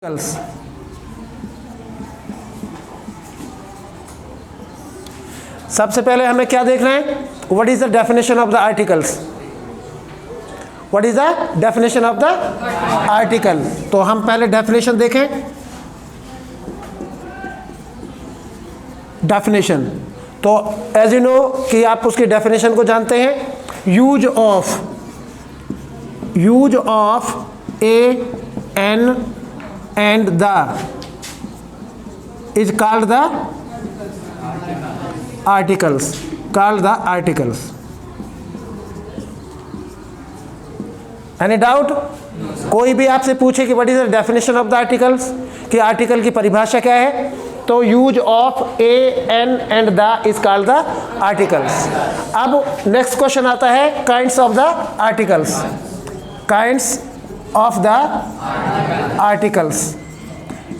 Articles. सबसे पहले हमें क्या देखना है, what is the definition of the articles. What is the definition of the article. तो हम पहले डेफिनेशन देखें। डेफिनेशन तो एज यू नो कि आप उसकी डेफिनेशन को जानते हैं। Use of a an and the is called the articles. Any doubt? कोई भी आपसे पूछे कि what is the definition of the articles, कि आर्टिकल की परिभाषा क्या है, तो use of a an and the is called the articles. अब नेक्स्ट क्वेश्चन आता है kinds of the articles. Kinds of the articles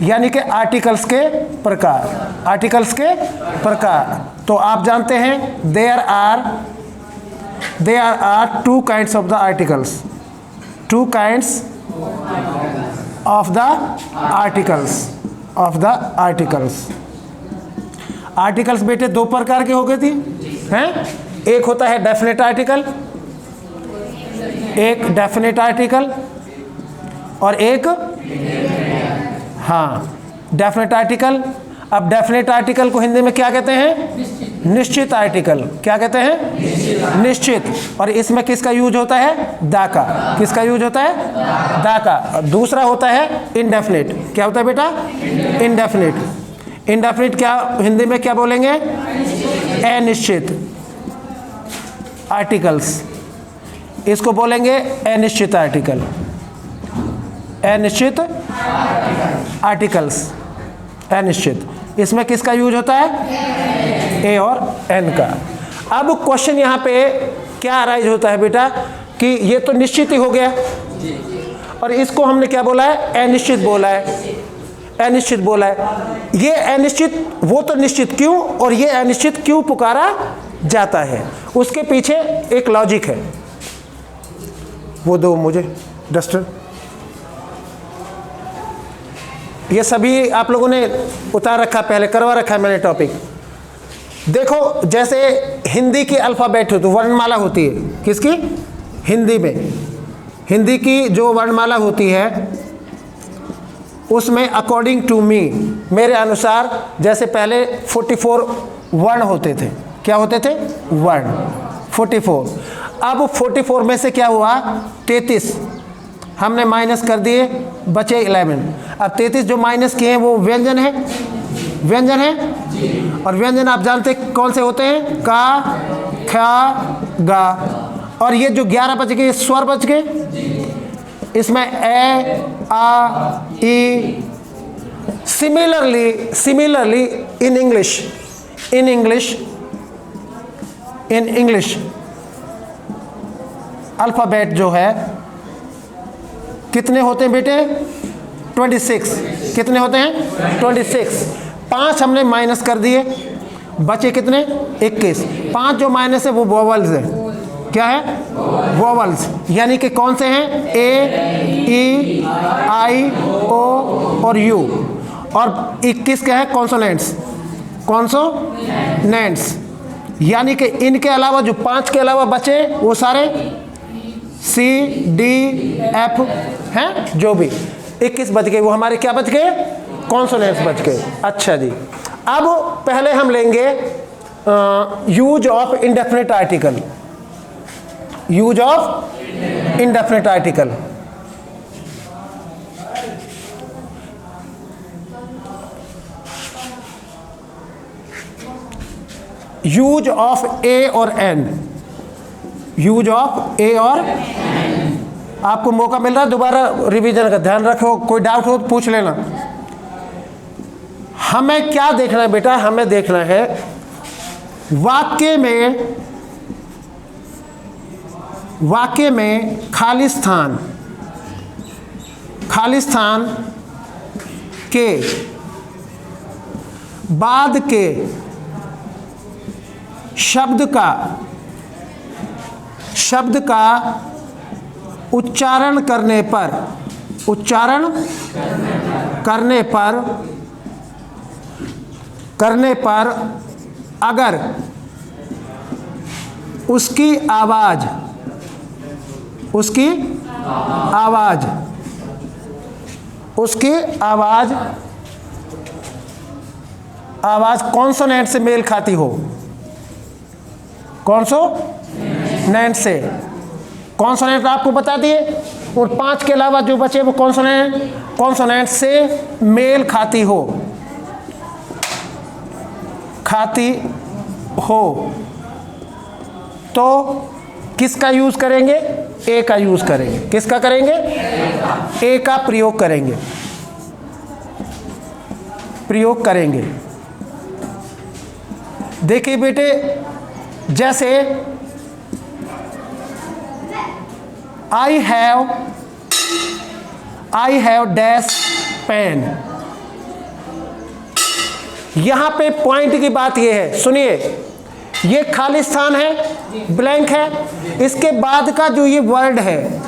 यानी कि आर्टिकल्स के प्रकार। आर्टिकल्स के प्रकार तो आप जानते हैं there are two kinds of the articles. Two kinds of the articles. Articles बेटे दो प्रकार के हो गए थे हैं। एक होता है डेफिनेट आर्टिकल, एक डेफिनेट आर्टिकल और एक डेफिनेट आर्टिकल। अब डेफिनेट आर्टिकल को हिंदी में क्या कहते हैं, निश्चित आर्टिकल। क्या कहते हैं, निश्चित। और इसमें किसका यूज होता है, दा का। किसका यूज होता है, दा का। और दूसरा होता है इनडेफिनेट। क्या होता है बेटा, इनडेफिनेट। इनडेफिनेट क्या हिंदी में क्या बोलेंगे, अनिश्चित आर्टिकल्स। इसको बोलेंगे अनिश्चित आर्टिकल। अनिश्चित आर्टिकल्स, अनिश्चित। इसमें किसका यूज होता है, ए और एन का। अब क्वेश्चन यहाँ पे क्या अराइज होता है बेटा, कि ये तो निश्चित ही हो गया और इसको हमने क्या बोला है, अनिश्चित बोला है। अनिश्चित बोला है। ये अनिश्चित, वो तो निश्चित क्यों और ये अनिश्चित क्यों पुकारा जाता है, उसके पीछे एक लॉजिक है। वो दो मुझे डस्टर। ये सभी आप लोगों ने उतार रखा, पहले करवा रखा है मैंने टॉपिक। देखो जैसे हिंदी की अल्फ़ाबेट होती, वर्णमाला होती है, किसकी, हिंदी में। हिंदी की जो वर्णमाला होती है उसमें अकॉर्डिंग टू मी, मेरे अनुसार, जैसे पहले 44 वर्ण होते थे। क्या होते थे, वर्ण 44। अब 44 में से क्या हुआ, 33 हमने माइनस कर दिए, बचे 11। अब 33 जो माइनस किए हैं वो व्यंजन है, व्यंजन है। और व्यंजन आप जानते कौन से होते हैं, का, ख, गा। और ये जो 11 बच गए स्वर बच गए, इसमें ए, आ, ई। सिमिलरली इन इंग्लिश अल्फ़ाबेट जो है कितने होते हैं बेटे, 26। कितने होते हैं, 26। 5 हमने माइनस कर दिए, बचे कितने, 21। 5 जो माइनस है वो वोवल्स है। क्या है, वोवल्स। यानी कि कौन से हैं, ए, ई, आई, ओ और यू। और 21 क्या है, कॉन्सोनेंट्स। कॉन्सोनेंट्स यानी कि इनके अलावा जो 5 के अलावा बचे वो सारे सी, डी, एफ हैं, जो भी 21 बच गए, वो हमारे क्या बच गए, कॉन्सोनेंट्स बच गए। अच्छा जी, अब पहले हम लेंगे use of indefinite article. Use of indefinite article. Use of A और एन। यूज ऑफ ए और, आपको मौका मिल रहा है दोबारा रिवीजन का, ध्यान रखो। कोई डाउट हो तो पूछ लेना। हमें क्या देखना है बेटा, हमें देखना है वाक्य में खाली स्थान के बाद के शब्द का उच्चारण करने पर करने पर अगर उसकी आवाज कॉन्सोनेंट से मेल खाती हो, कॉन्सोनेंट से, कॉन्सोनेंट आपको बता दिए, और 5 के अलावा जो बचे वो कॉन्सोनेंट से मेल खाती हो तो किसका यूज करेंगे? ए का यूज करेंगे। किसका करेंगे? ए का प्रयोग करेंगे। देखिए बेटे, जैसे आई हैव डैश पेन, यहां पे पॉइंट की बात यह है, सुनिए, ये खाली स्थान है, ब्लैंक है, इसके बाद का जो ये वर्ड है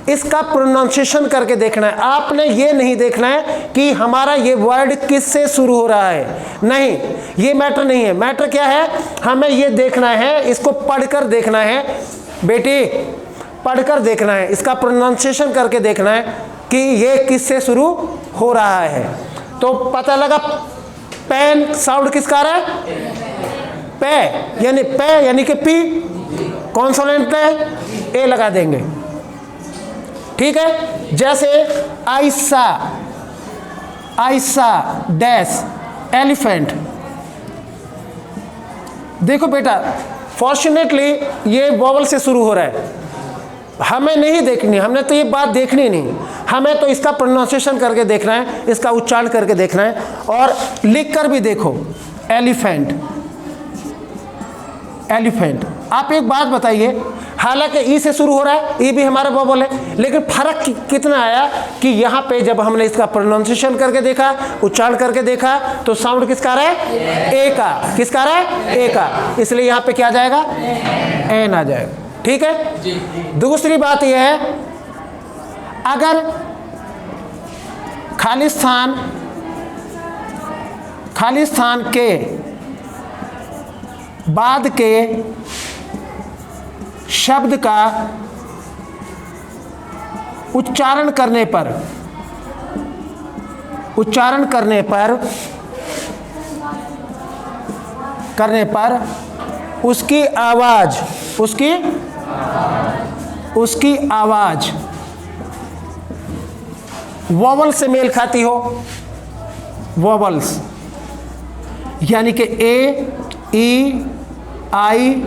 इसका प्रोनाउंसिएशन करके देखना है। आपने ये नहीं देखना है कि हमारा ये वर्ड किससे शुरू हो रहा है, नहीं, ये मैटर नहीं है। मैटर क्या है? हमें ये देखना है, इसको पढ़कर देखना है बेटी, पढ़कर देखना है, इसका प्रोनाउंसिएशन करके देखना है कि ये किससे शुरू हो रहा है। तो पता लगा पेन साउंड किसका आ रहा है? पे यानी कि पी, कॉन्सोनेंट पे ए लगा देंगे, ठीक है। जैसे आइसा डैश एलिफेंट, देखो बेटा, फॉर्चुनेटली ये वॉवल से शुरू हो रहा है, हमें नहीं देखनी, हमने तो ये बात देखनी नहीं, हमें तो इसका प्रोनाउंसिएशन करके देखना है, इसका उच्चारण करके देखना है, और लिख कर भी देखो, एलिफेंट। आप एक बात बताइए, हालांकि ई से शुरू हो रहा है, ई भी हमारा वोवल है, लेकिन फर्क कितना आया कि यहाँ पे जब हमने इसका प्रोनाउंसिएशन करके देखा, उच्चारण करके देखा, तो साउंड किसका आ रहा है? ए का। किसका आ रहा है? ए का। इसलिए यहाँ पे क्या आ जाएगा? एन आ जाएगा, ठीक है। दूसरी बात यह है, अगर खाली स्थान के बाद के शब्द का उच्चारण करने पर उसकी आवाज वॉवल से मेल खाती हो, वॉवल्स यानी कि ए, ई, आई,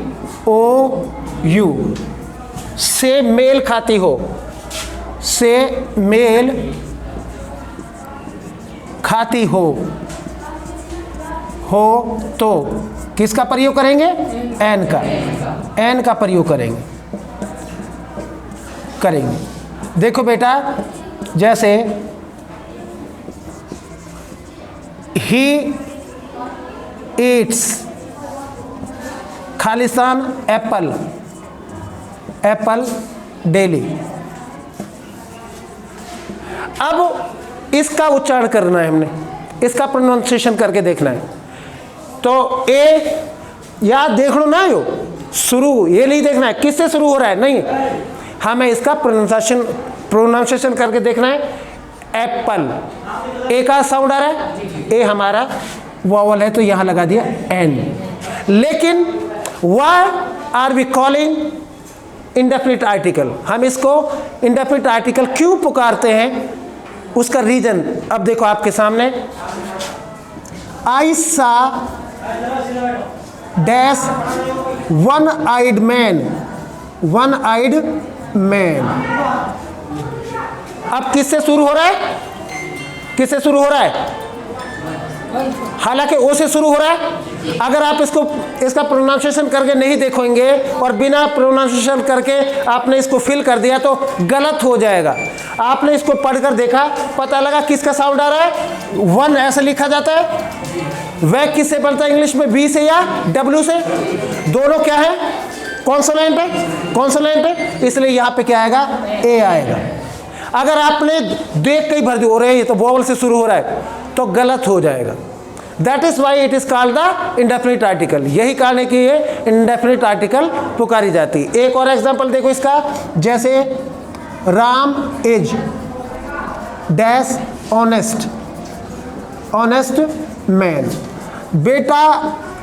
ओ, यू से मेल खाती हो, तो किसका प्रयोग करेंगे? एन का प्रयोग करेंगे। देखो बेटा, जैसे he eats, Khalistan Apple daily. अब इसका उच्चारण करना है, हमने इसका प्रोनाउंसिएशन करके देखना है। तो ए याद देख लो ना, यो शुरू, ये नहीं देखना है किससे शुरू हो रहा है, नहीं, हमें इसका प्रोनाउंसिएशन करके देखना है। एप्पल, ए का साउंड आ रहा है, ए हमारा वॉवल है तो यहां लगा दिया एन। लेकिन why are we calling indefinite article, हम इसको इंडेफिनिट आर्टिकल क्यों पुकारते हैं, उसका रीजन अब देखो आपके सामने। आई सा डैश वन आइड मैन। अब किससे शुरू हो रहा है? किससे शुरू हो रहा है? हालांकि ओ से शुरू हो रहा है। अगर आप इसका प्रोनाउंसिएशन करके नहीं देखोगे और बिना प्रोनाउंसिएशन करके आपने इसको फिल कर दिया तो गलत हो जाएगा। आपने इसको पढ़कर देखा, पता लगा किसका साउंड आ रहा है, वन ऐसे लिखा जाता है। वह किससे बनता है इंग्लिश में, बी से या डब्ल्यू से? दोनों क्या है? कॉन्सोनेंट है, कॉन्सोनेंट है, इसलिए यहाँ पे क्या आएगा? ए आएगा। अगर आपने देख के ही भर दी हो रही है तो वोवल से शुरू हो रहा है तो गलत हो जाएगा। That is why it is called the indefinite article. यही कारण है कि ये इंडेफिनिट आर्टिकल पुकारी जाती है। एक और एग्जांपल देखो इसका, जैसे Ram is dash honest, honest man. बेटा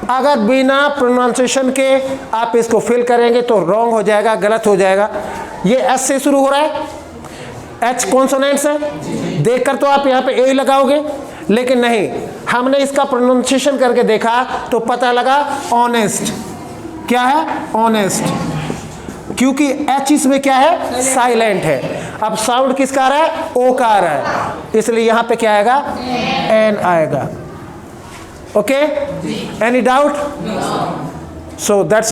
अगर बिना प्रोनाउंसिएशन के आप इसको फिल करेंगे तो रॉन्ग हो जाएगा, गलत हो जाएगा। ये एस से शुरू हो रहा है, एच कॉन्सोनेंट्स है, देखकर तो आप यहाँ पे ए लगाओगे, लेकिन नहीं, हमने इसका प्रोनाउंसिएशन करके देखा तो पता लगा ऑनेस्ट। क्या है? ऑनेस्ट, क्योंकि एच इसमें क्या है? साइलेंट है। अब साउंड किसका आ रहा है? ओ का आ रहा है, इसलिए यहां पे क्या आएगा? एन आएगा। Okay, any doubt? So that's